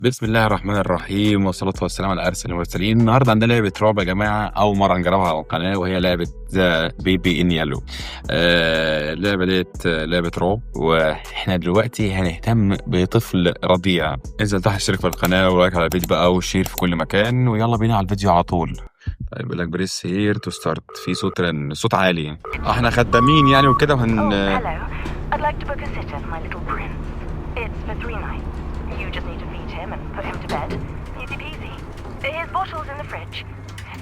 بسم الله الرحمن الرحيم والصلاة والسلام على أرسل المرسلين. النهاردة عندنا لعبة رعب يا جماعة، أول مرة نجربها على القناة، وهي لعبة ذا بيبي إن يالو. اللعبة ديت لعبة رعب، وإحنا دلوقتي هنهتم بطفل رضيع. انزل تحت اشترك في القناة ولايك على الفيديو بقى وشير في كل مكان، ويلا بينا على الفيديو على طول. طيب يقول لك بريس هير تو ستارت، في صوت رن، صوت عالي. احنا خدامين يعني وكده I'd like to book a sitter for my little prince. It's for 3 nights. You just need to feed him and put him to bed. Easy peasy. His bottle's in the fridge.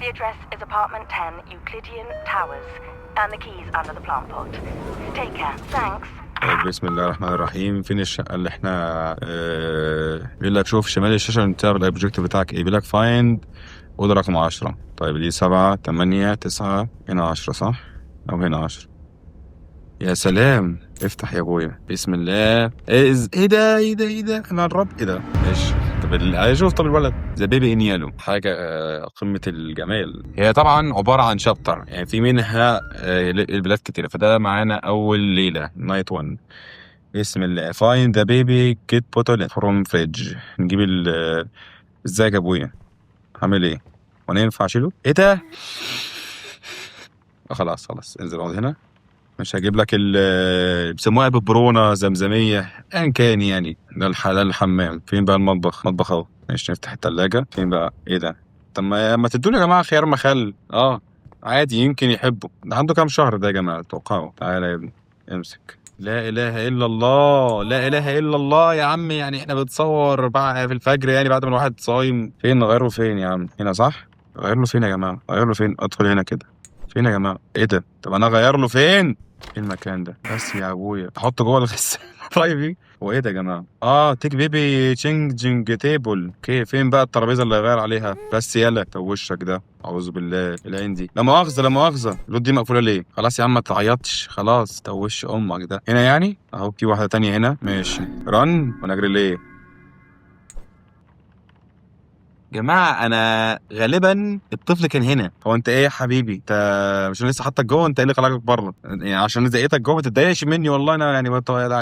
The address is apartment 10 Euclidean Towers. And the key's under the plant pot. Take care. Thanks. بسم الله الرحمن الرحيم. فين الشقة اللي احنا بيقول لك شوف شمال الشاشة انت الاوبجيكتيف بتاعك ايه. بيقول لك فايند اوضة رقم 10. طيب دي 7 8 9 هنا 10 صح؟ او هنا 10. يا سلام، افتح يا ابويا بسم الله. ايه ده انا قربت. ايه ده ماشي. طب شوف، طب الولد ذا بيبي ان يالو حاجه قمه الجمال. هي طبعا عباره عن شابتر، يعني في منها البلاد كتيره. فده معانا اول ليله نايت 1. بسم الله. فايند ذا بيبي كيت بوتل فروم فريدج. نجيب ازيك يا ابويا، عامل ايه؟ وانا ينفع اشيله؟ ايه ده؟ خلاص انزل اقعد هنا. مش هجيب لك بيسموها ببرونة زمزمية ان كان، يعني ده الحمام. فين بقى المطبخ؟ مطبخ اهو. ماشي، نفتح التلاجة. فين بقى؟ ايه ده؟ طب ما تدوني يا جماعة خيار مخل. عادي، يمكن يحبوا. ده عنده كام شهر ده يا جماعة توقعوا؟ تعالى يا ابني امسك. لا اله الا الله، لا اله الا الله يا عم. يعني احنا بنتصور بقى في الفجر، يعني بعد ما الواحد صايم. فين نغيره؟ فين يا عم؟ هنا صح؟ غير له فين يا جماعة؟ غير له فين؟ ادخل هنا كده. فين يا جماعة؟ ايه ده؟ طب انا اغير له فين؟ ايه المكان ده؟ بس يا ابويا احطه جوه الغسالة. طيب هو ايه ده يا جماعه؟ تيك بيبي تشينج تيبل. اوكي، فين بقى الترابيزه اللي هيغير عليها؟ بس يلا. طب وشك ده، اعوذ بالله، العين دي. لا مؤاخذه لا مؤاخذه، الود دي مقفوله ليه؟ خلاص يا عم ما تعيطش، خلاص. طب وش امك ده هنا يعني اهو. في واحده تانية هنا. ماشي رن ونجري ليه؟ جماعة أنا غالبا الطفل كان هنا. هو أنت إيه يا حبيبي؟ أنت مش أنا لسه حاطك جوه؟ أنت إيه اللي خلاك بره؟ يعني عشان زقيتك جوه ما تتضايقش مني والله. أنا يعني بقى تعالى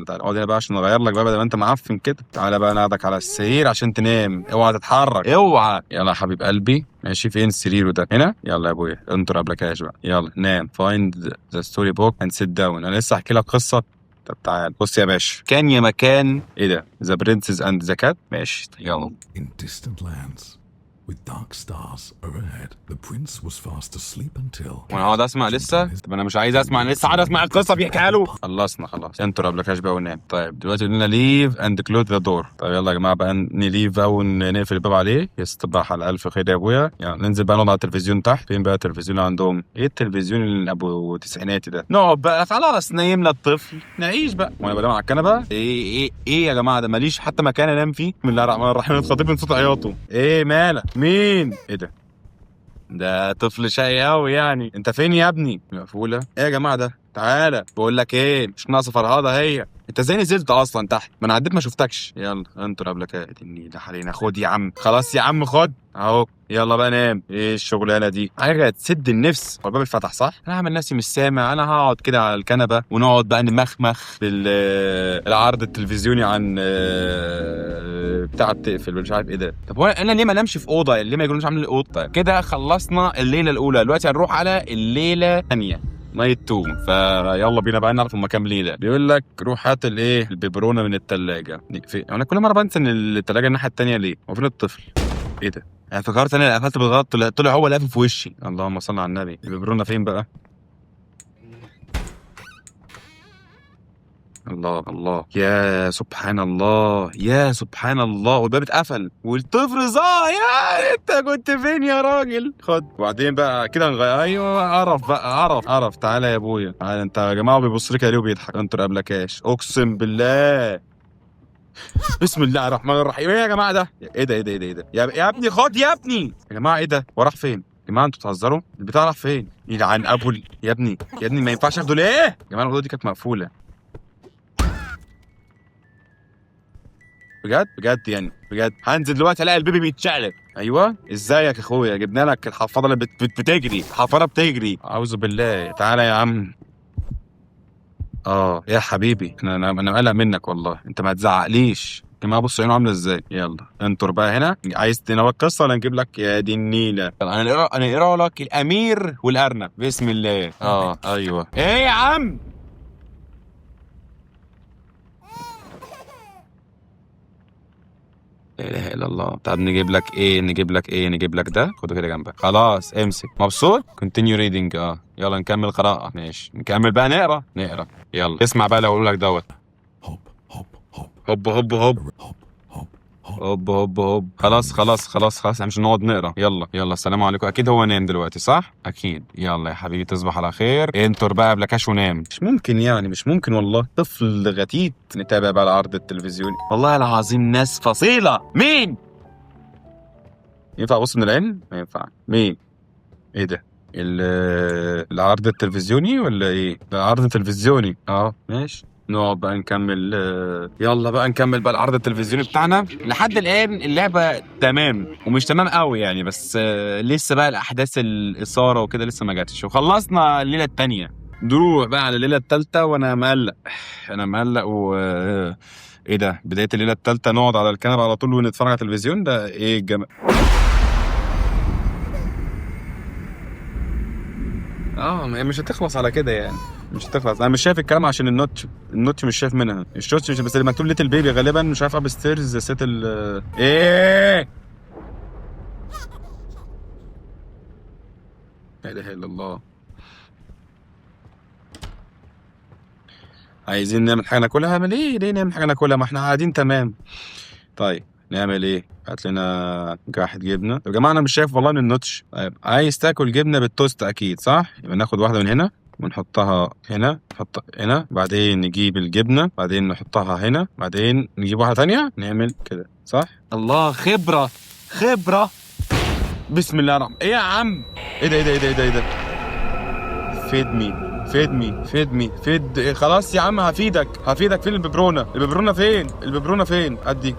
اقعد هنا بقى عشان أغير لك بقى بدل ما أنت معفن كده. تعالى بقى ناخدك على السرير عشان تنام. أوعى تتحرك، أوعى. يلا يا حبيب قلبي. ماشي، فين السرير وده؟ هنا. يلا يا أبويا انطر قبلكاش بقى. يلا نام. فايند ذا ستوري بوك اند سيت داون. أنا لسه أحكي لك قصة. طب تعال بص يا باشا. كان يا مكان. ايه ده؟ ذا برنسز اند ذا كات. ماشي يلا. In distant lands, with dark stars overhead, the prince was fast asleep until. وانا هقعد اسمع لسه؟ طب انا مش عايز اسمع، انا لسه قاعد اسمع القصه بيحكيها له. خلصنا خلاص. انتوا قبلكاش بقى ونام. طيب دلوقتي قلنا ليف اند كلوز ذا دور. طيب يلا يا جماعه بقى نليف بقى ونقفل الباب عليه. يصبح على الف خير يا ابويا. يعني ننزل بقى نقعد على التلفزيون تحت. فين بقى التلفزيون عندهم؟ ايه التلفزيون اللي ابو تسعيناتي ده؟ نقعد بقى خلاص، نايمنا الطفل، نعيش بقى. وانا بنام على الكنبه. ايه يا جماعه ده؟ ماليش حتى مكان انام فيه. بسم الله الرحمن الرحيم. اتخضيت من صوت عياطه. ايه مالك؟ مين؟ ايه ده طفل شقي قوي يعني. انت فين يا ابني؟ مقفوله. ايه يا جماعه ده؟ تعالى بقول لك ايه، مش ناقصه فرهاده هي. انت ازاي نزلت اصلا تحت؟ ما انا عديت ما شفتكش. يلا انطر قبلك اني ده علينا. خد يا عم، خلاص يا عم خد اهو. يلا بقى نام. ايه الشغلانه دي؟ حاجه تسد النفس. هو الباب اتفتح صح؟ انا هعمل نفسي مش سامع. انا هقعد كده على الكنبه ونقعد بقى نمخمخ العرض التلفزيوني عن بتاع بتقفل مش عارف ايه ده. طب هو انا ليه ما نمشي في اوضه؟ ليه ما يقولوش عامل اوضه؟ طيب كده خلصنا الليله الاولى. دلوقتي هنروح على الليله الثانيه نايت 2. فيلا بينا بقى نعرف هما كام ليله. بيقول لك روح هات الايه البيبرونه من الثلاجه. انا كل مره بنسى ان الثلاجه الناحيه الثانيه ليه. هو فين الطفل؟ ايه ده؟ انا فكرت انا قفلت بالغلط، طلع هو اللي قافل في وشي. اللهم صل على النبي. البيبرونه فين بقى؟ الله يا سبحان الله، يا سبحان الله. والباب اتقفل والطفل ظاهر. انت كنت فين يا راجل؟ خد. وبعدين بقى كده ايوه عرف بقى، عرف. تعالى يا ابويا تعالى. انت يا جماعه بيبص لي كده ليه وبيضحك؟ انتوا قبلكاش اقسم بالله. بسم الله الرحمن الرحيم. ايه يا جماعه ده؟ ايه ده يا ابني خد يا ابني. يا جماعه ايه ده؟ وراح فين يا جماعه؟ انتوا بتهزروا؟ البتاع راح فين؟ يلعن ابو يا ابني ما ينفعش اخده ليه يا جماعه؟ الاوضه دي كانت مقفوله بجد يعني بجد. هنزل دلوقتي الاقي البيبي بيتشقلب. ايوه ازيك يا اخويا؟ جبنا لك الحفاضه اللي بتجري. الحفاضه بتجري. اعوذ بالله. تعالى يا عم. يا حبيبي انا مقلق منك والله. انت ما تزعقليش. جماعه بصوا عينه عامله ازاي. يلا انطر بقى هنا. عايز تنوي القصه ولا نجيب لك يا دي النيله؟ انا اقرا لك الامير والارنب بسم الله. ايوه ايه يا عم. لا اله الا الله. طب نجيب لك ايه؟ نجيب لك ده. خده كده جنبك. خلاص امسك. مبسوط؟ كونتينيو ريدنج. يلا نكمل قراءة. ماشي نكمل بقى نقرا. يلا اسمع بقى لو اقول لك دوت. Hop, hop, hop, هوب هوب هوب hop, hop, hop. هوب. خلاص احنا مش هنقعد نقرا. يلا السلام عليكم. اكيد هو نام دلوقتي صح؟ اكيد. يلا يا حبيبي تصبح على خير. انطر بقى بلاكاش ونام. مش ممكن يعني، مش ممكن والله. طفل غتيت. نتابع بقى العرض التلفزيوني. والله العظيم ناس فصيلة. مين؟ ينفع ابص من العين؟ ما ينفع. مين؟ ايه ده؟ العرض التلفزيوني ولا ايه؟ ده العرض التلفزيوني. ماشي. نقعد بقى نكمل. يلا بقى نكمل بقى العرض التلفزيوني بتاعنا. لحد الآن اللعبة تمام ومش تمام قوي يعني، بس لسه بقى الأحداث الإثارة وكده لسه ما جاتش. وخلصنا الليلة التانية. نروح بقى على الليلة التالتة وأنا مقلق ايه ده؟ بداية الليلة التالتة نقعد على الكنبة على طول ونتفرج على التلفزيون؟ ده ايه الجمال؟ مش هتخلص على كده يعني. مش هتخلص. انا مش شايف الكلام عشان النوتش مش شايف منها. الشوتش مش بس اللي مكتوب ليتل بيبي غالبا. مش عارف اب ستيرز سيت ايه. لا اله الا الله. عايزين نعمل حاجه ناكلها. ليه نعمل حاجه ناكلها؟ ما احنا قاعدين تمام. طيب نعمل ايه؟ هات لنا واحد جبنه. يا جماعه انا مش شايف والله من النوتش. طيب عايز تاكل جبنه بالتوست اكيد صح؟ يبقى ناخد واحده من هنا ونحطها هنا. نحطها هنا بعدين نجيب الجبنه بعدين نحطها هنا بعدين نجيب واحده ثانيه نعمل كده صح؟ الله خبره. بسم الله الرحمن. ايه يا عم؟ ايه ده؟ فيد. خلاص يا عم هفيدك. فين الببرونه فين؟ ادي.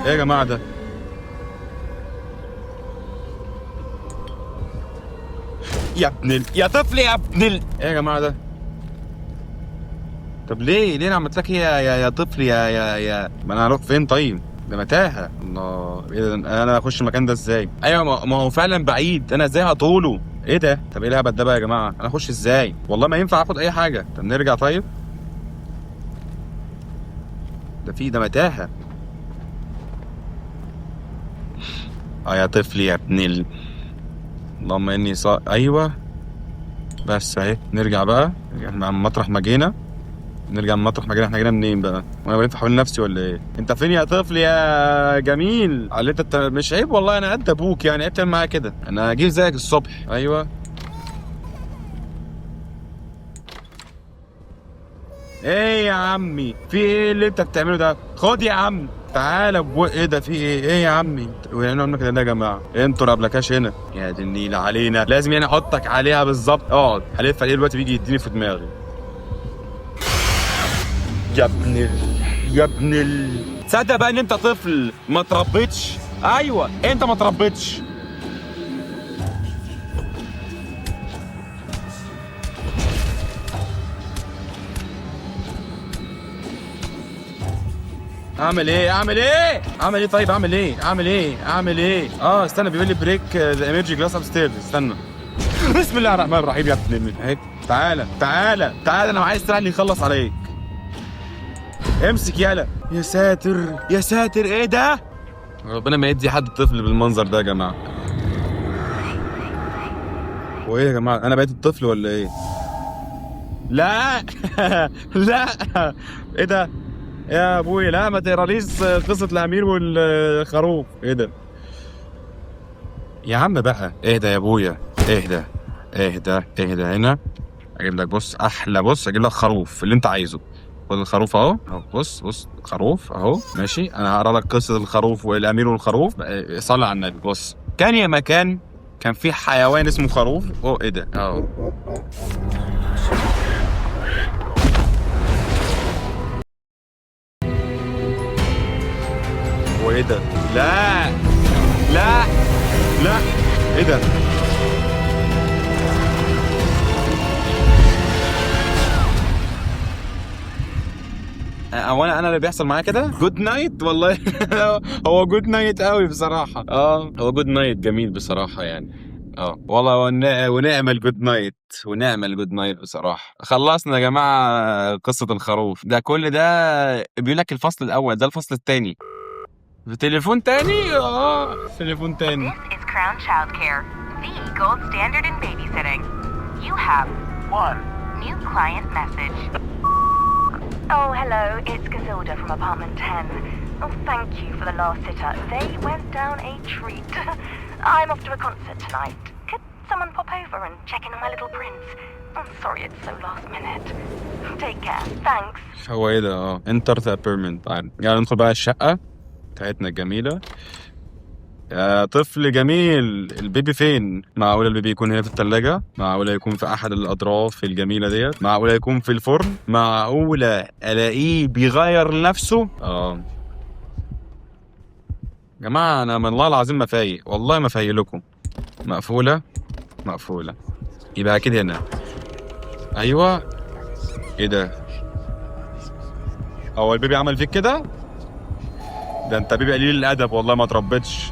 ايه يا جماعه ده؟ يا طفل ايه يا جماعه ده؟ طب ليه انا عملت لك ايه يا طفل يا ما انا هروح فين طيب؟ ده متاهه. الله ايه ده؟ انا اخش المكان ده ازاي؟ ايوه ما هو فعلا بعيد. انا ازاي هطوله؟ ايه ده؟ طب ايه الهبل ده بقى يا جماعه؟ انا اخش ازاي؟ والله ما ينفع اخد اي حاجه. طب نرجع طيب. ده متاهه. يا طفل يا ابن اللهم اني ايوه بس اهي. نرجع من مطرح ما جينا. احنا جينا منين بقى؟ وانا بلف حوالين نفسي ولا ايه؟ انت فين يا طفل يا جميل؟ على انت مش عيب والله. انا قد ابوك يعني. عيب تعمل معايا كده. انا هجيب زيك الصبح. ايوه ايه يا عمي؟ في ايه اللي انت بتعمله ده؟ خد يا عم تعالى ايه ده؟ في ايه يا عمي؟ قلنا كده يا جماعه. انتوا رابلكاش هنا يا دي النيله علينا. لازم يعني احطك عليها بالظبط. اقعد هلف عليه دلوقتي بيجي يديني في دماغي. يا ابن تصدق بقى ان انت طفل ما تربيتش. ايوه انت ما تربيتش. اعمل ايه طيب؟ اعمل ايه؟ استنى بيقول لي بريك ذا ايمرجي جلاس اب ستيرز. استنى. بسم الله الرحمن الرحيم يا ابن هيك. تعالى انا عايز تروح لي يخلص عليك. امسك يالا. يا ساتر ايه ده؟ ربنا ما يدي حد طفل بالمنظر ده يا جماعه. وايه يا جماعه؟ انا بقيت الطفل ولا ايه؟ لا ايه ده يا ابوي؟ لا ما تقراليش قصه الامير والخروف. ايه ده يا عم بقى؟ اهدى يا ابويا. اهدى هنا. اجيب لك اجيب لك خروف اللي انت عايزه. خد الخروف اهو. بص خروف اهو. ماشي انا هقرا لك قصه الخروف والامير والخروف. صلي على النبي. بص كان يا مكان كان في حيوان اسمه خروف. ايه ده اهو. وايه ده؟ لا ايه ده؟ هو انا اللي بيحصل معايا كده جود نايت والله. هو جود نايت قوي بصراحه. هو جود نايت جميل بصراحه يعني. والله ونعم الجود نايت، ونعم الجود نايت بصراحه. خلصنا يا جماعه قصه الخروف ده. كل ده بيقول لك الفصل الاول، ده الفصل الثاني. في تليفون تاني. تليفون تاني. This is Crown Childcare, the gold standard in babysitting. You have one new client message. Oh, hello, it's Casilda from apartment 10. Oh, thank you for the last sitter. They went down a treat. I'm off to a concert tonight. Could someone pop over and check in on my little prince? I'm sorry it's so last minute. Take care. Thanks. هو ايه ده؟ انتر ذا ابيرمنت. تعال يعني ندخل بقى الشقة بتاعتنا الجميلة. يا طفل جميل، البيبي فين؟ معقولة البيبي يكون هنا في الثلاجة؟ معقولة يكون في أحد الأطراف الجميلة ديت؟ معقولة يكون في الفرن؟ معقولة ألاقيه بيغير نفسه؟ جماعة أنا من الله العظيم ما فايق، والله ما فايق لكم. مقفولة؟ مقفولة. يبقى أكيد هنا. أيوة. إيه ده؟ هو البيبي عمل فيك كده؟ ده أنت بيبي قليل الأدب والله، ما تربيتش.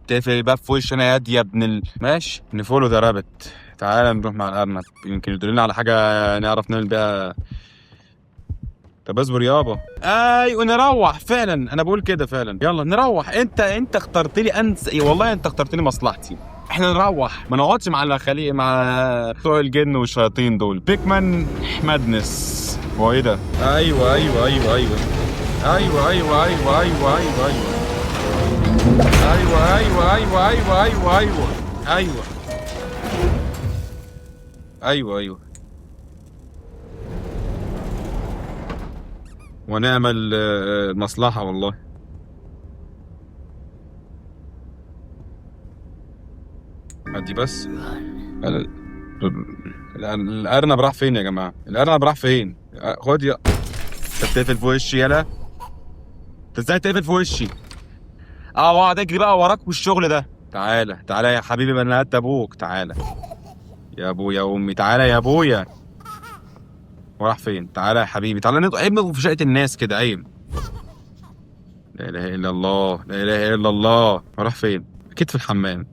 تقفل الباب في وش انا يا ابن ماشي نفولو ذا رابت. تعالى نروح مع الارنب، يمكن يدلنا على حاجه نعرف نعمل بيها. طب اصبر يابا. ايوه نروح فعلا، انا بقول كده فعلا. يلا نروح. انت اخترت لي والله انت اخترت لي مصلحتي. احنا نروح، ما نقعدش مع الخليق مع بتوع الجن والشياطين دول. بيكمان مادنس. هو ايه ده؟ ايوه ايوه ايوه ايوه ايوه ايوه ايوه ايوه ايوه ايوه ايوه ايوه ايوه ايوه ايوه ايوه ايوه ايوه ايوه ونعمل المصلحة والله. ادي بس. الارنب راح فين يا جماعة؟ الارنب راح فين؟ خد يا. انت بتقفل في وشي يالا؟ انت ازاي تقفل في وشي؟ واقعد اجري بقى وراك والشغل ده. تعالى تعالى يا حبيبي، بنات ابوك. تعالى يا ابويا وامي. تعالى يا ابويا. وراح فين؟ تعالى يا حبيبي. تعالى عيب في شقة الناس كده، عيب. لا اله الا الله، لا اله الا الله. وراح فين؟ اكيد في الحمام.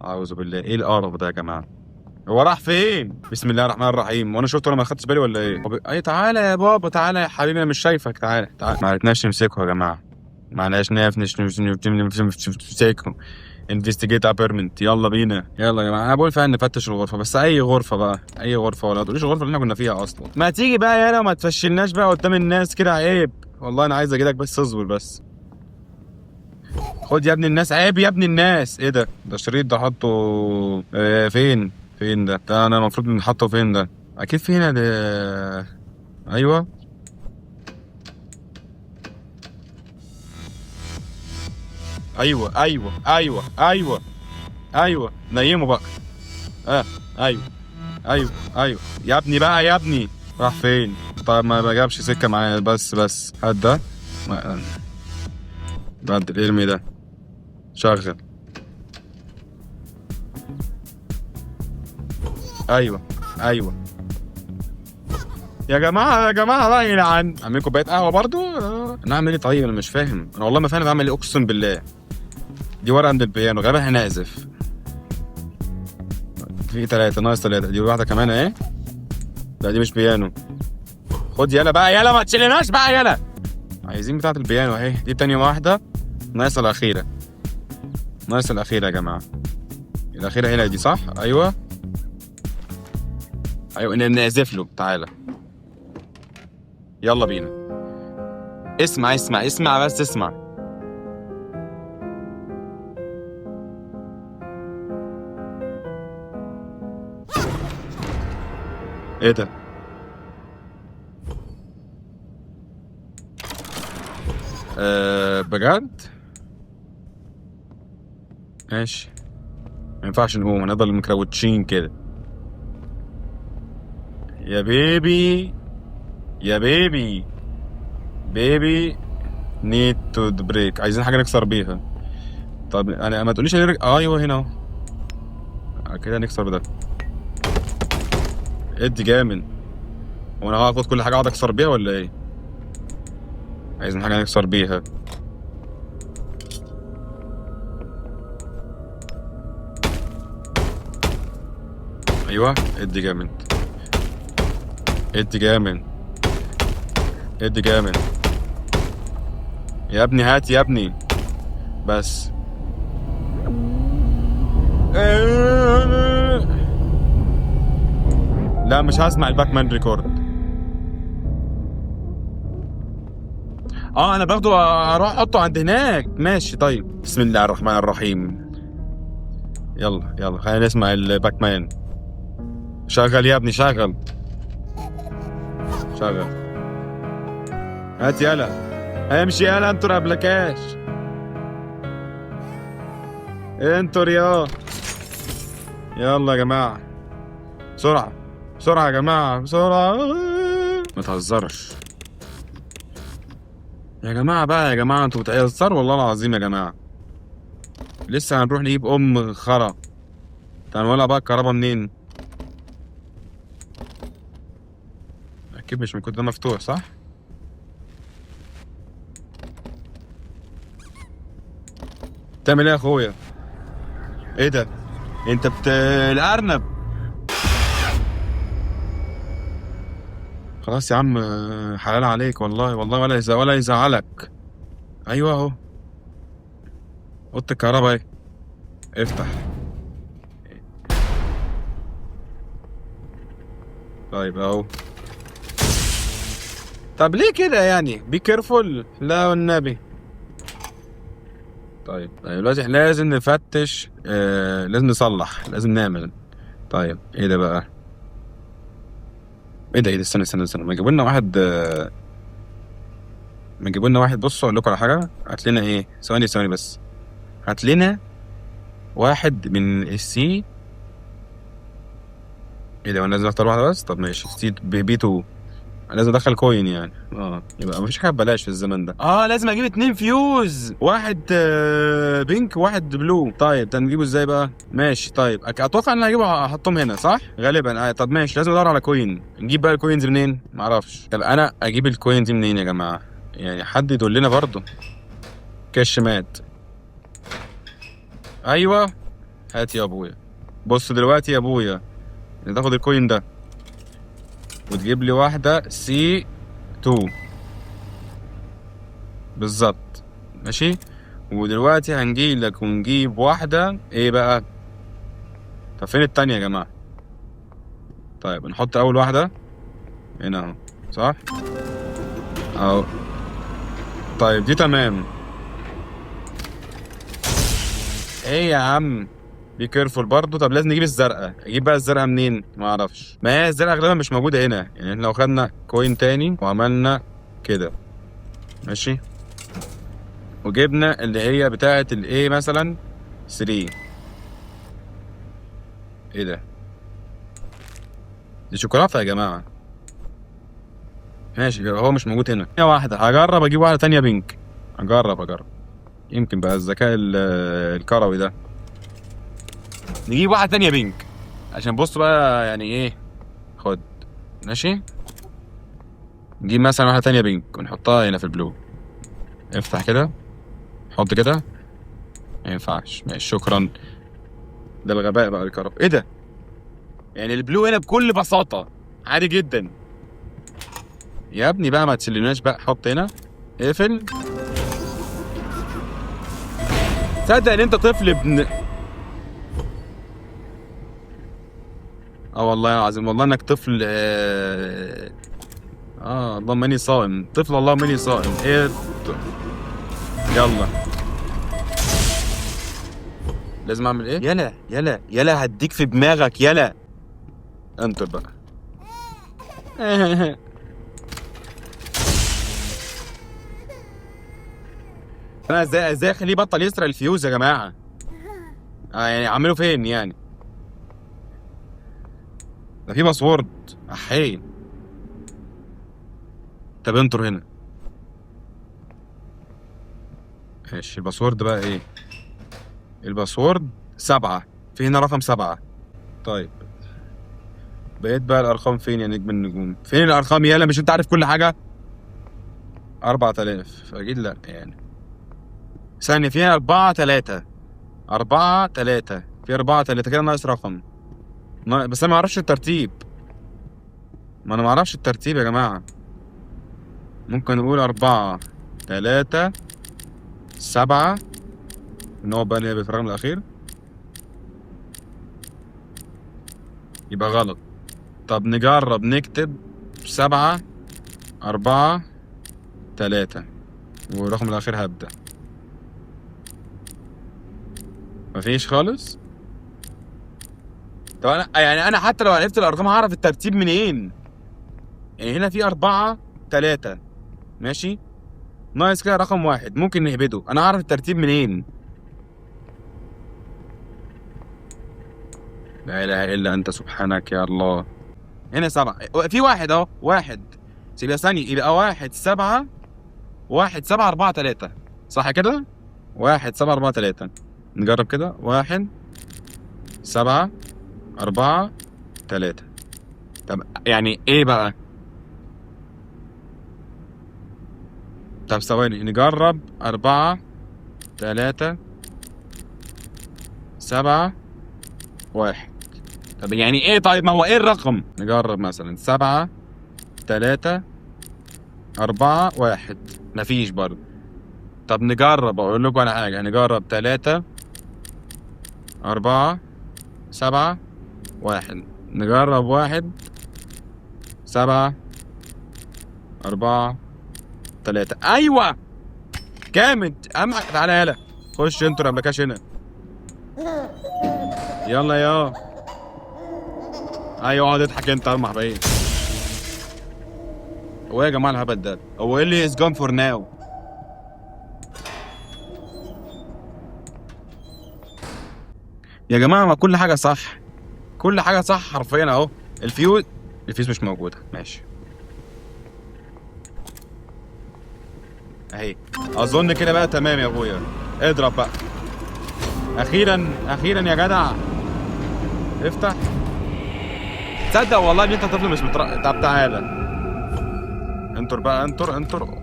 اعوذ بالله. ايه القرف ده يا جماعه؟ هو راح فين؟ بسم الله الرحمن الرحيم. وانا شفته وانا ما خدتش بالي ولا ايه؟ اي تعالى يا بابا، تعالى يا حبيبي، انا مش شايفك. تعالى تعالى. ما عرفناش نمسكه يا جماعه، ما عرفناش نمسكه. انفستيجيت ابيرمنت. يلا بينا يلا يا جماعه. انا بقول فعلا نفتش الغرفه، بس اي غرفه بقى، اي غرفه. ولا تقوليش الغرفه اللي احنا كنا فيها اصلا. ما تيجي بقى يالا وما تفشلناش بقى قدام الناس كده، عيب والله. انا عايز اجيلك بس اصبر بس. خد يا ابن الناس، عيب يا ابن الناس. ايه ده؟ ده الشريط ده حطه فين ده؟ انا المفروض نحطه فين ده؟ اكيد في هنا ده. ايوه ايوه ايوه ايوه ايوه ايوه. نيمه بقى. ايوه ايوه ايوه يا ابني بقى يا ابني. راح فين؟ طيب ما جابش سكه معايا. بس هات ده. بعد ارمي ده. شغل. ايوه يا جماعه بقى يلعن. اعمل كوبايه قهوه برضو. انا اعمل ايه طيب؟ انا مش فاهم، انا والله ما فاهم بعمل ايه، اقسم بالله. دي ورقه من البيانو غالبا هنعزف. في 3 ناقص 3. دي واحده كمان اهي. لا دي مش بيانو. خد يلا بقى، يلا ما تشيلناش بقى يلا. عايزين بتاعه البيانو اهي. دي تاني واحده. ناقص الاخيره. يا جماعه. الاخيره هنا دي صح؟ ايوه نعزف له. تعالى يلا بينا. اسمع بس اسمع. ايه ده؟ بجد؟ ماشي. ما ينفعش نقوم، هنفضل مكروتشين كده. يا بيبي نيد تو بريك. عايزين حاجه نكسر بيها. طب انا ما تقوليش ايوه هنا اهو. كده نكسر ده. ادي جامد. هو انا هاخد كل حاجه اقعد اكسر بيها ولا ايه؟ عايزين حاجه نكسر بيها. ايوه ادي جامد. ادي جامد. ادي جامد يا ابني، هات يا ابني بس. لا مش هسمع الباكمان ريكورد. انا باخده اروح احطه عند هناك. ماشي طيب، بسم الله الرحمن الرحيم. يلا يلا خلينا نسمع الباكمان. شغل يا ابني، شغل شغل. هات يلا، امشي يلا انتر قبلكاش. انتر يلا يا جماعة، بسرعة بسرعة يا جماعة بسرعة. ما تهزرش يا جماعة بقى، يا جماعة انتوا بتهزروا والله العظيم يا جماعة. لسه هنروح نجيب خرا. هنولع بقى الكهرباء منين؟ اكيد مش من كنت ده مفتوح صح؟ بتعمل ايه يا اخويا؟ ايه ده؟ انت الارنب. خلاص يا عم، حلال عليك والله والله، ولا يزعلك. ايوه اهو اوضه الكهرباء اهي. افتح. طيب اهو. طب ليه كده يعني؟ بي كيرفول. لا والنبي. طيب دلوقتي احنا لازم نفتش، لازم نصلح، لازم نعمل. طيب ايه ده بقى؟ ايه ده استنى ما يجيبوا لنا واحد، ما يجيبوا لنا واحد. بصوا اقول لكم على حاجه، هات لنا ايه، ثواني بس. هات لنا واحد من السي. ايه ده، وانا لازم اختار واحده بس؟ طب ماشي، سي بي 2. لازم ادخل كوين يعني. يبقى مفيش حاجه ببلاش في الزمن ده. لازم اجيب 2 فيوز، واحد بينك وواحد بلو. طيب ده نجيبه ازاي بقى؟ ماشي طيب، اتوقع ان انا هجيبه احطهم هنا صح غالبا. طب ماشي، لازم ادور على كوين. نجيب بقى الكوينز منين؟ معرفش. طب انا اجيب الكوينز منين يا جماعه؟ يعني حد يدل لنا برضه. كاش مات. ايوه هات يا ابويا. بص دلوقتي يا ابويا، تاخد الكوين ده وتجيب لي واحده سي 2 بالظبط. ماشي. ودلوقتي هنجيلك ونجيب واحدة ايه بقى؟ طب فين التانية يا جماعة؟ طيب نحط أول واحدة هنا اهو صح؟ اهو. طيب دي تمام. ايه يا عم؟ بي كيرفول برضه. طب لازم نجيب الزرقاء. اجيب بقى الزرقاء منين؟ ما اعرفش. ما هي الزرقاء غالبا مش موجودة هنا. يعني احنا لو خدنا كوين تاني وعملنا كده ماشي، وجبنا اللي هي بتاعة الايه مثلا 3. ايه ده؟ دي شوكولاتة يا جماعة. ماشي هو مش موجود هنا. هي واحدة، هجرب اجيب واحدة تانية بينك. اجرب يمكن بقى الذكاء الكروي ده. نجيب واحدة تانية بينك عشان بص بقى يعني ايه. خد ماشي. نجيب مثلا واحدة تانية بينك ونحطها هنا في البلو. افتح كده، حط كده. ما ينفعش. ماشي شكرا. ده الغباء بقى الكروي. ايه ده؟ يعني البلو هنا بكل بساطة عادي جدا. يا ابني بقى ما تسلمناش بقى. حط هنا، اقفل. تصدق ان انت طفل ابن. والله العظيم والله انك طفل. اللهم اني صائم. طفل اللهم اني صائم. ايه يلا. لازم اعمل ايه؟ يلا هديك في دماغك يلا. انتر بقى. انا ازاي اخليه بطل يسرق الفيوز يا جماعه؟ يعني اعمله فين يعني؟ ده في باسورد. احي. طب انطر هنا. ماشي الباسورد بقى ايه؟ الباسورد 7. في هنا رقم 7. طيب بقيت بقى الارقام فين يا نجم النجوم؟ فين الارقام يالا؟ مش انت عارف كل حاجه؟ 4000 اكيد لا يعني. ثانيه فيها 4 3 4 3 في 4 3 كده ناقص رقم. بس انا ما اعرفش الترتيب. ما انا ما اعرفش الترتيب يا جماعه. ممكن نقول 4 3 7 نقعد بقى نهبط في الرقم الاخير. يبقى غلط. طب نجرب نكتب 7 4 3 والرقم الاخير هبدأ. مفيش خالص. طب انا حتى لو عرفت الارقام هعرف الترتيب منين؟ يعني هنا في 4 3 ماشي، ناقص كده رقم 1 ممكن نهبده. انا هعرف الترتيب منين؟ لا اله الا انت سبحانك يا الله. هنا 7 في 1 اهو 1 يبقى ثاني يبقى 1 7 1 7 4 3 صح كده؟ 1 7 4 3 نجرب كده 1 7 4 3. طب يعني ايه بقى؟ طب ثواني نجرب 4 3 7 1. طب يعني ايه؟ طيب ما هو ايه الرقم؟ نجرب مثلا 7 3 4 1 مفيش برضه. طب نجرب اقول لكم على حاجه، نجرب 3 4 7 1 نجرب 1 7 4 3. ايوه جامد. تعالى يالا خش انتوا الامريكاش هنا. يلا يا ايوه اقعد اضحك انت ارمح باين. هو ايه يا جماعه الهبل ده؟ هو ايه اللي از جون فور ناو؟ يا جماعه ما كل حاجه صح، كل حاجه صح حرفيا اهو. الفيوز مش موجوده ماشي اهي. اظن كده بقى تمام يا ابويا. اضرب بقى اخيرا اخيرا يا جدع. افتح. تصدق والله ان انت طفل مش طب تعالى انطر بقى انطر.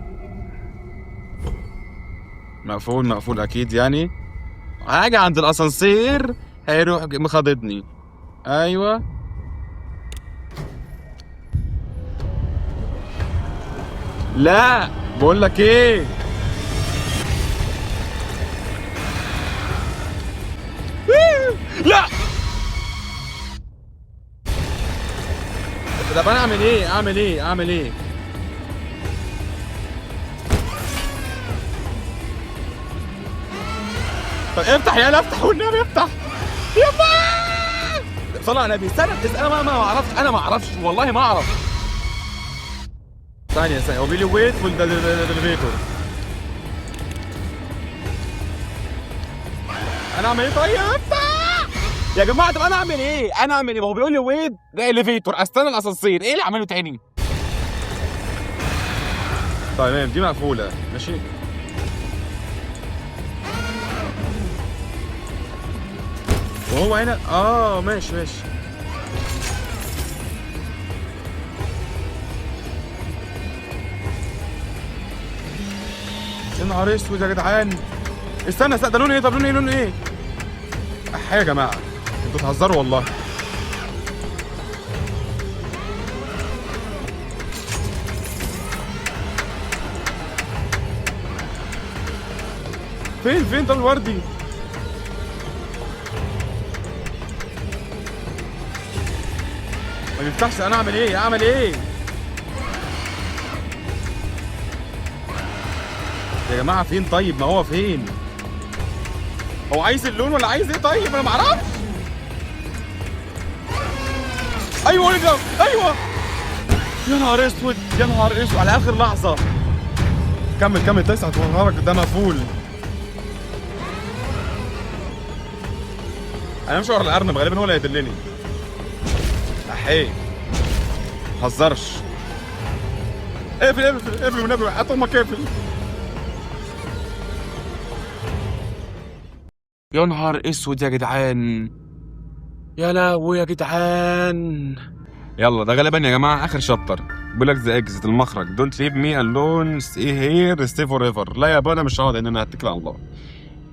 مقفول اكيد يعني. هاجي عند الاسانسير هيروح مخضدني. ايوه لا بقول لك ايه. لا طب انا اعمل ايه؟ طب افتح يا افتح والنبي افتح يابا. صلى على النبي. استنى انا ما اعرفش والله ما اعرف. ثانية هو بيقول لي ويت فول ذا اليفيتور. انا اعمل ايه طيب؟ افتح يا جماعة. طب انا اعمل ايه؟ ما هو بيقول لي ويت ذا اليفيتور استنى الاسانسير. ايه اللي اعمله تاني؟ تمام دي مقفولة ماشي. وهو هنا ماشي يا نهار اسود يا جدعان. استنى ده لون ايه؟ طب لون ايه؟ احيا يا جماعه انتوا بتهزروا والله. فين طب الوردي؟ ما بيفتحش. انا اعمل ايه يا جماعه؟ فين طيب؟ ما هو فين؟ هو عايز اللون ولا عايز ايه طيب؟ انا ما اعرفش. ايوه ايوه يا نهار اسود على اخر لحظه. كمل تسعة ونهارك ده مقفول. انا مش ورا الارنب غالبا هو اللي هيدلني. احيه متهزرش. اقفل والنبي حتى امك اقفل. يا نهار اسود يا جدعان. يا لهوي يا جدعان. يلا ده غالبا يا جماعه اخر شابتر. بيقول لك ذا اكزيت، المخرج. دونت ليف مي الون ستي هير ستي فور ايفر. لا يا بابا انا مش هقعد ان انا هتكل على الله.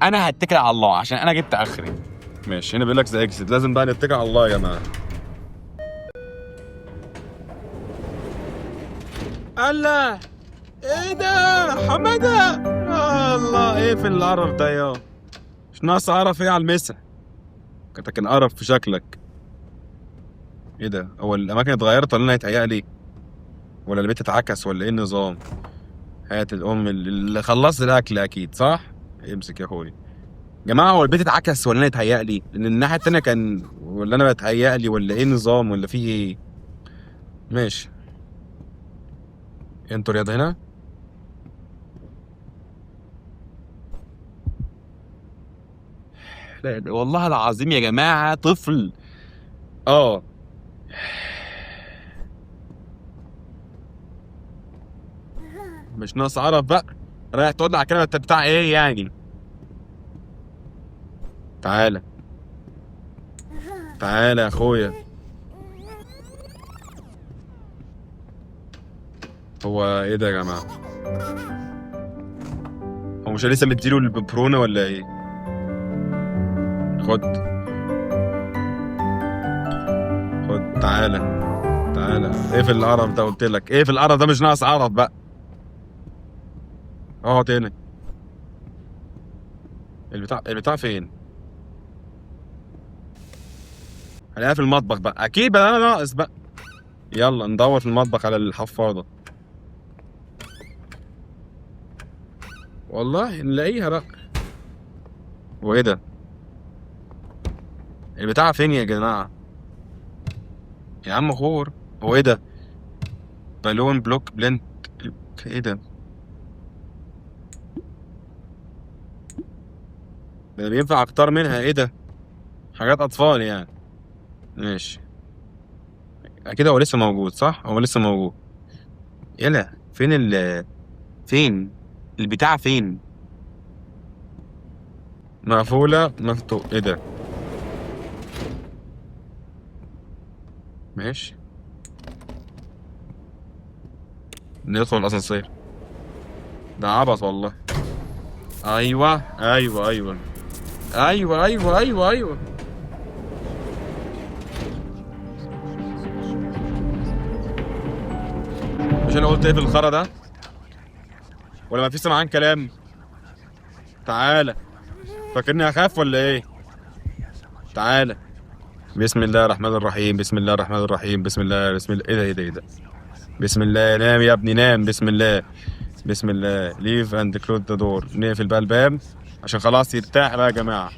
انا هتكل على الله عشان انا جبت اخري. ماشي هنا بيقول لك ذا اكزيت، لازم بقى نتكل على الله يا جماعه. الله ايه ده حماده؟ الله ايه في القرف ده يا؟ مش ناقص قرف ايه على المسا؟ كان قرف في شكلك. ايه ده؟ هو الاماكن اتغيرت ولا انا هيتهيألي؟ ولا البيت اتعكس ولا ايه النظام؟ هات الام اللي خلصت الاكل اكيد صح؟ امسك يا اخوي. جماعه هو البيت اتعكس ولا انا اتهيألي؟ لان الناحيه التانيه كان، ولا انا بتهيألي ولا ايه النظام ولا في ايه؟ ماشي. انتوا رياض هنا؟ لا والله العظيم يا جماعه طفل. مش ناقص عرف بقى. رايح تقول لي على كلمه بتاع ايه يعني؟ تعالى تعالى يا اخويا. هو ايه ده يا جماعه؟ هو مش لسه مديله الببرونه ولا ايه؟ خد تعالى تعالى. ايه في القرف ده؟ قلت لك ايه في القرف ده؟ مش ناقص عرف بقى. اقعد هنا. البتاع فين؟ هلاقيها في المطبخ بقى اكيد بقى، انا ناقص بقى. يلا ندور في المطبخ على الحفاضه. والله نلاقيها بقى. وايه ده؟ البتاع فين يا جماعه؟ يا عم خور. هو ايه ده؟ بالون بلوك بلنت. ايه ده؟ ده بينفع اكتر منها؟ ايه ده؟ حاجات اطفال يعني. ماشي. اكيد هو لسه موجود صح؟ هو لسه موجود. يلا فين فين البتاع فين؟ مقفولة مفتوح. ايه ده؟ ماشي. ندخل الاسانسير. ده عبط والله. ايوه ايوه ايوه ايوه ايوه ايوه ايوه. مش انا قلت ايه في الخرا ده؟ ولا ما في سمعان كلام؟ تعالى. فاكرني هخاف ولا ايه؟ تعالى. بسم الله الرحمن الرحيم، بسم الله الرحمن الرحيم، بسم الله بسم الله. ايه ده ايه ده ايه ده؟ بسم الله. نام يا ابني نام. بسم الله بسم الله. ليف اند كلوز ذا دور. نقفل بقى الباب عشان خلاص يرتاح بقى يا جماعه.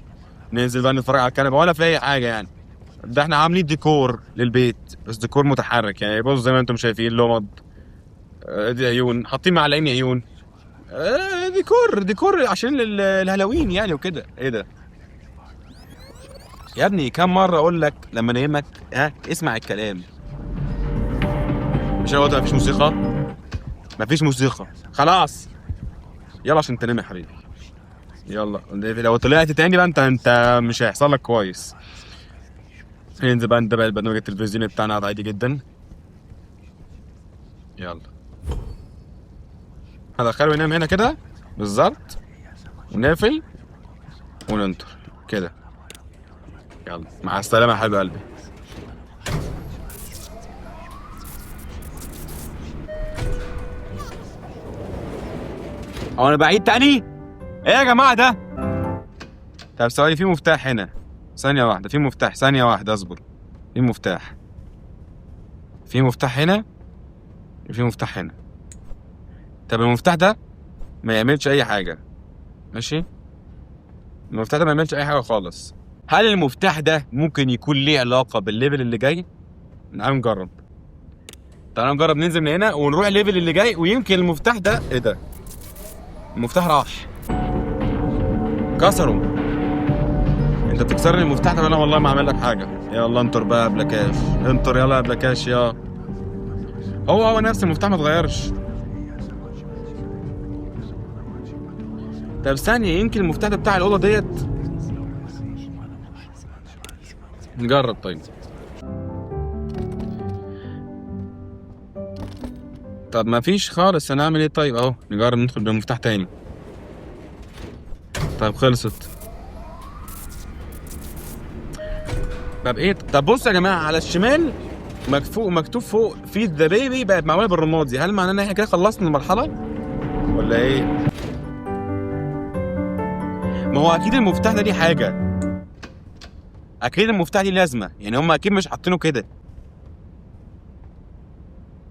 ننزل بقى نتفرج على الكنبه ولا في اي حاجه يعني. ده احنا عاملين ديكور للبيت بس ديكور متحرك يعني. بص زي ما انتم شايفين لمض، دي عيون حاطين معلقين عيون. ديكور عشان الهالوين يعني وكده. ايه ده يا ابني؟ كم مره اقول لك لما نايمك اسمع الكلام؟ مش انا قلت مفيش موسيقى؟ مفيش موسيقى خلاص. يلا عشان تنام يا حبيبي. يلا لو طلعت تاني بقى انت مش هيحصل لك كويس. ننزل بقى نتابع البرنامج التلفزيوني بتاعنا عادي جدا. يلا هدخله ينام هنا كده بالظبط، ونقفل وننطر كده. يلا مع السلامة يا حبيب قلبي. هو انا بعيد تاني؟ ايه يا جماعة ده؟ طب ثواني، في مفتاح هنا. ثانية واحدة، في مفتاح. ثانية واحدة اصبر. في مفتاح. في مفتاح هنا. في مفتاح هنا. طب المفتاح ده ما يعملش اي حاجة. ماشي؟ المفتاح ده ما يعملش اي حاجة خالص. هل المفتاح ده ممكن يكون ليه علاقة بالليفل اللي جاي؟ تعالوا نجرب. تعالوا نجرب ننزل من هنا ونروح الليفل اللي جاي، ويمكن المفتاح ده. ايه ده؟ المفتاح راح. كسروا. انت بتكسرني المفتاح ده؟ انا والله ما عامل لك حاجة. يلا انطر بقى يا بلاكاش. انطر يلا يا بلاكاش يا. هو نفس المفتاح ما اتغيرش. طب ثانية، يمكن المفتاح ده بتاع الأوضة ديت. نجرب طيب. طب ما فيش خالص، هنعمل ايه؟ طيب اهو نجرب ندخل بالمفتاح تاني. طيب خلصت. طب ايه؟ طب بص يا جماعه، على الشمال مكتوب فوق في ذا بيبي بقت معموله بالرمادي، هل معناه ان احنا كده خلصنا المرحله ولا ايه؟ ما هو اكيد المفتاح ده ليه حاجه، اكيد المفتاح ليه لازمه، يعني هم اكيد مش حاطينه كده.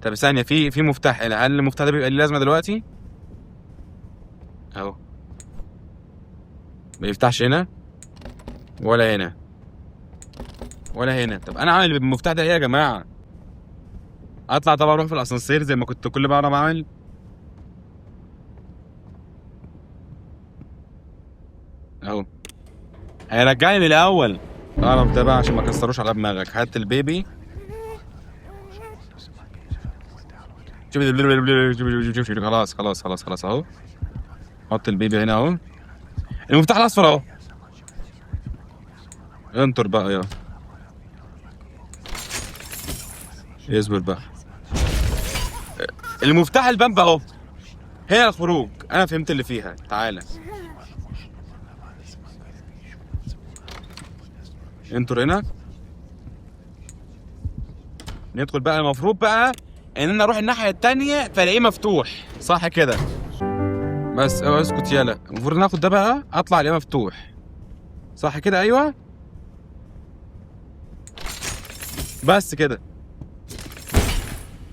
طب ثانيه، في مفتاح هنا، هل المفتاح ده بيبقى ليه لازمه دلوقتي؟ اهو ما يفتحش هنا ولا هنا ولا هنا. طب انا عامل بالمفتاح ده ايه يا جماعه؟ اطلع طبعا اروح في الاسانسير زي ما كنت كل مره بعمل. اهو هيرجعني للاول. اعرف ده بقى عشان ما كسروش على دماغك. هات البيبي. خلاص خلاص خلاص خلاص اهو. حط البيبي هنا اهو. المفتاح الاصفر اهو. انطر بقى يا اصبر بقى. المفتاح الباب اهو. هنا الخروج، انا فهمت اللي فيها. تعالى انطر هنا. ندخل بقى. المفروض بقى ان انا اروح الناحيه التانيه فالاقيه مفتوح، صح كده؟ بس اسكت يالا. المفروض ناخد ده بقى، اطلع الاقيه مفتوح، صح كده؟ ايوه بس كده.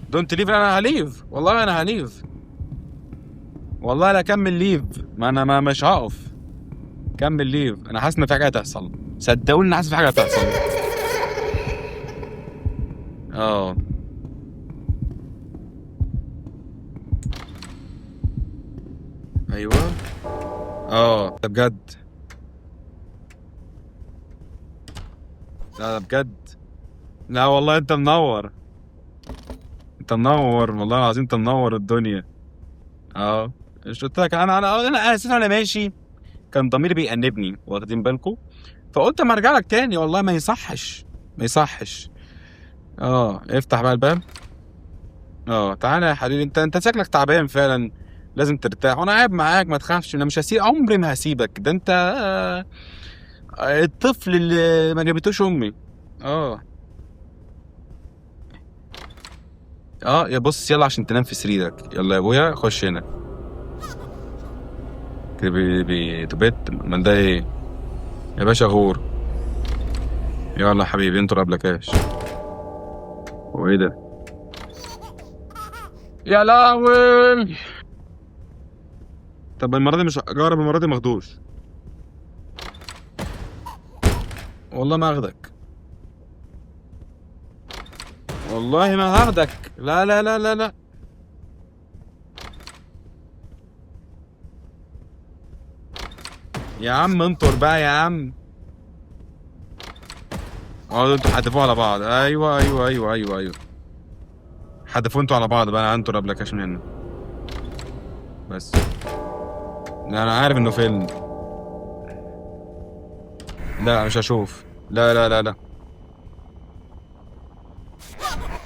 دونت ليف. انا هليف والله، انا هليف والله. لا كمل ليف، ما انا مش هقف. كمل ليف. انا حاسس ان في حاجه هتحصل، صدقوني انا حاسس في حاجه هتحصل. اه ايوه ده بجد. لا ده بجد. لا والله انت منور، انت منور والله العظيم، انت منور الدنيا. مش قلت لك انا اساسا وانا ماشي كان ضميري بيأنبني، واخدين بالكم؟ فقلت اما ارجع لك تاني، والله ما يصحش ما يصحش. افتح بقى الباب. تعالى يا حبيبي، انت شكلك تعبان فعلا، لازم ترتاح، وانا قاعد معاك ما تخافش. انا مش هسيب، عمري ما هسيبك. ده انت الطفل اللي ما جابتوش امي. يا بص يلا عشان تنام في سريرك. يلا يا ابويا خش هنا كده. تبت من ده ايه يا باشا؟ غور. يلا يا حبيبي انطر قبلكاش. هو ايه ده؟ يا لهوي. طب المره دي مش جرب، المره دي ماخدوش والله، ما اخدك والله، ما هاخدك. لا لا لا لا لا. يا عم انطر بقى يا عم. انتوا حدفوه على بعض. ايوه ايوه ايوه ايوه ايوه حدفوا انتوا على بعض بقى. انطر قبلكاش من هنا بس. لا انا عارف انه فيلم. لا مش هشوف. لا لا لا لا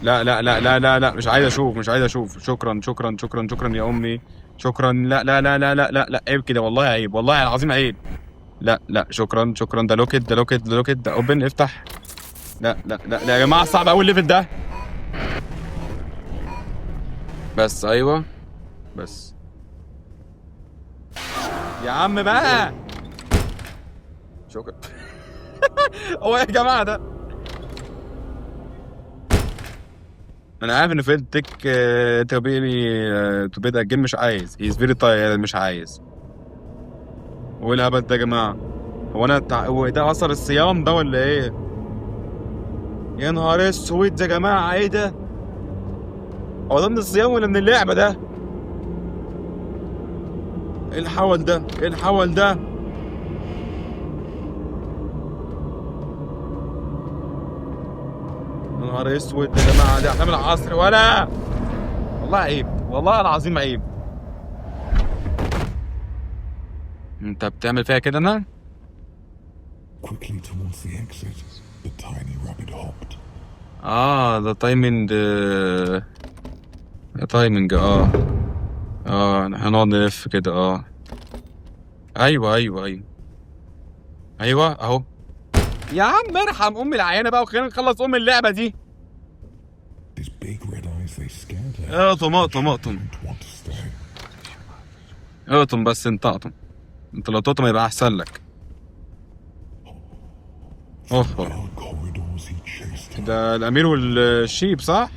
لا لا لا لا لا لا مش عايز اشوف، مش عايز اشوف. شكرا شكرا شكرا شكرا يا امي، شكرا. لا لا لا لا لا لا لا عيب كده والله، عيب والله العظيم عيب. لا لا شكرا شكرا. ده لوكيت، ده لوكيت، ده لوكيت، ده اوبن. افتح. لا لا لا لا يا جماعه، صعب قوي الليفل ده. بس ايوه بس يا عم بقى. شكرا. هو ايه يا جماعه ده؟ انا عارف ان فيلم تيك تو بيبي الجيم مش عايز. هيز فيري تايرد، مش عايز. وايه الهبل ده يا جماعه؟ هو هو ده اثر الصيام ده ولا ايه؟ يا نهار اسود يا جماعه، ايه ده؟ هو ده من الصيام ولا من اللعبه ده؟ ايه الحول ده؟ ايه الحول ده؟ يا نهار اسود يا جماعه، دي احلام العصر ولا؟ والله عيب والله العظيم عيب. انت بتعمل فيها كده انا؟ Quickly towards the exit, the tiny rabbit hopped. ده تايمينج. تايمنج هنقعد نلف كده ايوه اهو. يا عم ارحم ام العيانه بقى وخلينا نخلص اللعبه دي. His big red eyes, they scared her. اقطم Didn't want to stay. بس انت لو تقطم يبقى احسن لك. اوه Wild corridors he chased her. ده الامير والشيب صح؟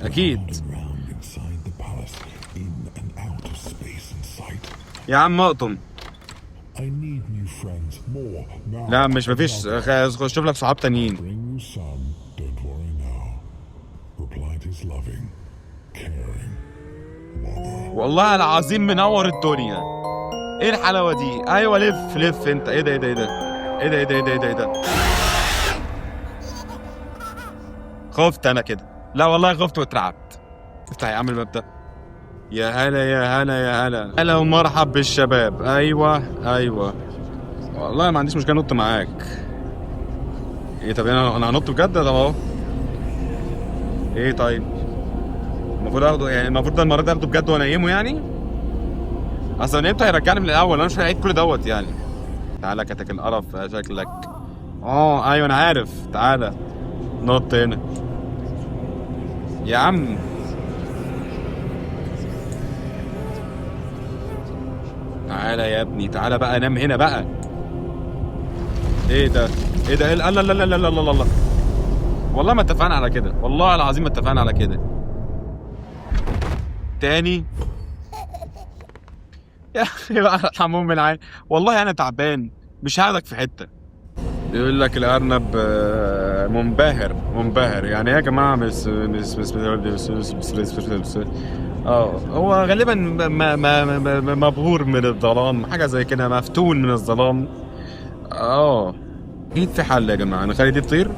اكيد. Round and round inside the palace, in and out of space and sight. يا عم اقطم. I need new friends, more now. لا مفيش، شوف لك صحاب تانيين. Bring you some. Don't worry now. Replied his loving, caring mother. والله العظيم منور الدنيا. ايه الحلاوه دي؟ ايوه لف انت. ايه ده؟ خفت انا كده. لا والله خفت واترعبت. افتح يا عم الباب ده. يا هلا ومرحب بالشباب. ايوه والله ما عنديش مشكله انط معاك. ايه طب انا هنط بجد؟ طب اهو. ايه طيب المفروض اخده يعني، المفروض ده المره دي اخده بجد وانيمه يعني. اصل نمت هيرجعني من الاول، انا مش هعيد كل دوت يعني. تعالى كتك القرف شكلك. ايوه انا عارف. تعالى نط هنا يا عم. تعالى يا ابني، تعالى بقى نام هنا بقى. ايه ده؟ لا والله ما اتفقنا على كده، والله العظيم ما اتفقنا على كده تاني. يا اخي بقى ارحمهم من عين، والله انا تعبان مش هاخدك في حته. يقول لك الارنب منبهر يعني ايه يا جماعه؟ هو غالبا مبهور من الظلام، حاجه زي كده، مفتون من الظلام. اكيد في حل يا جماعه، نخلي دي تطير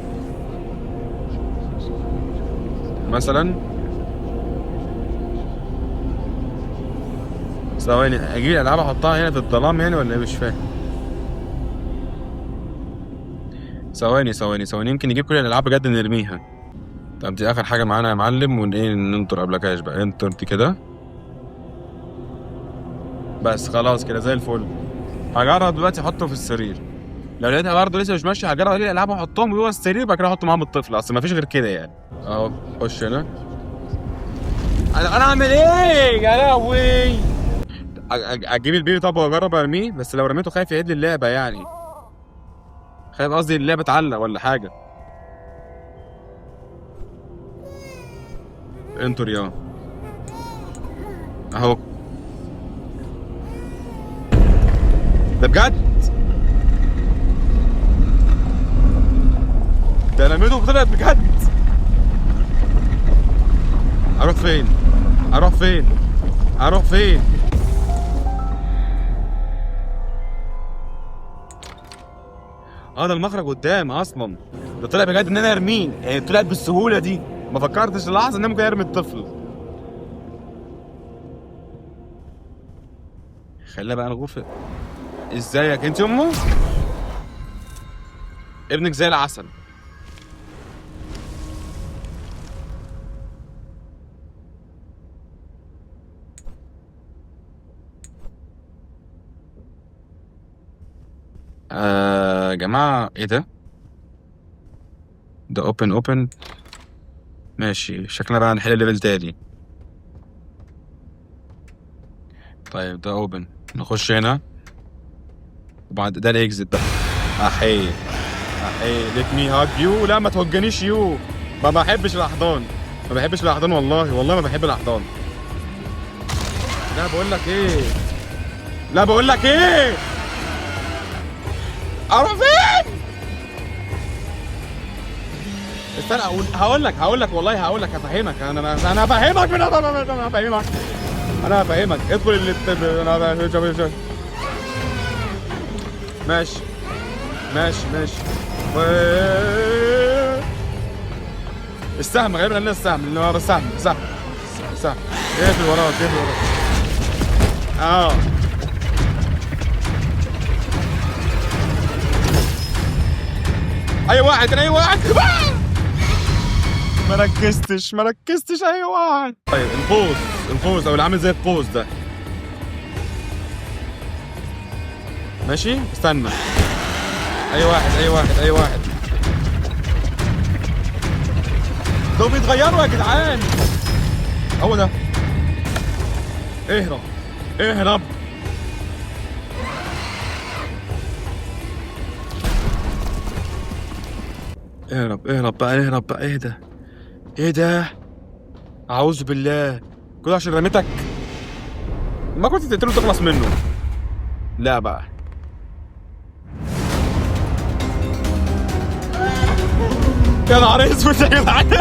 مثلا. ثواني اجيب الالعاب احطها هنا في الظلام يعني ولا ايه؟ مش فاهم. ثواني يمكن نجيب كل الالعاب بجد نرميها. طب دي اخر حاجه معانا يا معلم، وايه ننطر قبلكاش بقى. انطر دي كده بس خلاص كده زي الفل. هجرب دلوقتي احطه في السرير، لو لقيتها برضه لسه مش ماشيه هجرب اجيب الالعاب واحطهم جوه السرير، بعد كده احط معاهم الطفل. اصل مفيش غير كده يعني. اهو خش هنا. انا اعمل ايه يا لهوي؟ اجيب البيبي طب واجرب ارميه، بس لو رميته خايف يعيد لي اللعبه يعني. خايف قصدي اللعبه تعلق ولا حاجه. انطر يا اهو. ده بجد؟ ده رميته طلعت بجد. اروح فين؟ ده المخرج قدام اصلا. ده طلع بجد ان انا ارميه يعني، طلعت بالسهوله دي. ما فكرتش لحظه ان انا ممكن ارمي الطفل. خلينا بقى نغوف. ازيك انت امه؟ ابنك زي العسل. يا جماعة ايه ده؟ ده اوبن ماشي. شكلنا بقى هنحل ليفل تاني. طيب ده اوبن، نخش هنا وبعد ده الاكزit بقى. احي ليت مي هاج يو. لا ما توجنيش يو، ما بحبش الاحضان والله ما بحب الاحضان. لا بقول لك ايه اروح فين؟ استنى هقول لك والله هفهمك. انا هفهمك ادخل اللي ماشي السهم غالبا لنا السهم اللي ورا. السهم اقفل وراك اي واحد ما ركزتش ايوه. طيب القوس او اللي عامل زي القوس ده ماشي. استنى، اي واحد دول بيتغيروا يا جدعان. هو ده. اهرب اهرب بقى. ايه ده اعوذ بالله، كله عشان رميتك. ما كنت تقتله تخلص منه. لا بقى يا نهار اسود يا جدعان.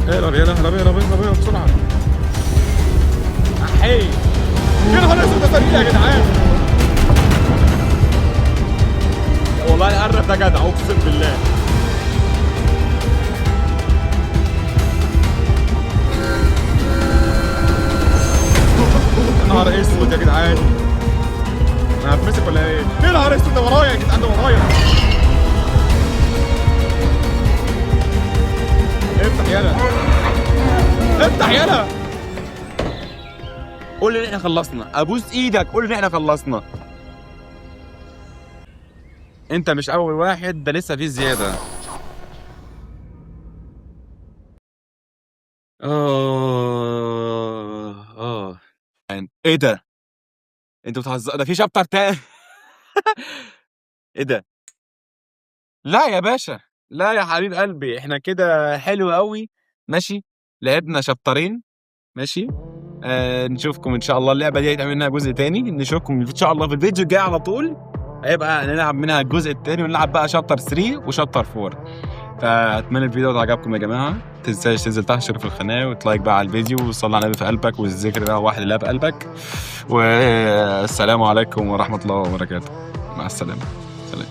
اهرب بسرعه. احي يا نهار اسود ده سريع يا جدعان. والله قرب ده جدع اقسم بالله. يا نهار اسود يا جدعان، انا هتمسك ولا ايه؟ يا نهار اسود ده ورايا يا جدعان، ده ورايا. افتح يالا قول لي ان احنا خلصنا. ابوس ايدك قول لي ان احنا خلصنا. انت مش اول واحد، ده لسه في زياده. ايه ده؟ انت بتهزر؟ ده في شابتر تاني. ايه ده؟ لا يا باشا، لا يا حبيب قلبي، احنا كده حلو قوي. ماشي، لعبنا شابترين. ماشي، نشوفكم ان شاء الله. اللعبه دي هيتعمل منها جزء تاني. نشوفكم ان شاء الله في الفيديو الجاي على طول. هيبقى نلعب منها الجزء التاني، ونلعب بقى شابتر 3 وشابتر 4. فاتمنى الفيديو ده عجبكم يا جماعه. ما تنساش تنزل تحت تشترك في القناه وتلايك بقى على الفيديو، وصلي على النبي في قلبك، والذكر ده واحد الله في قلبك. والسلام عليكم ورحمه الله وبركاته. مع السلامه. سلام.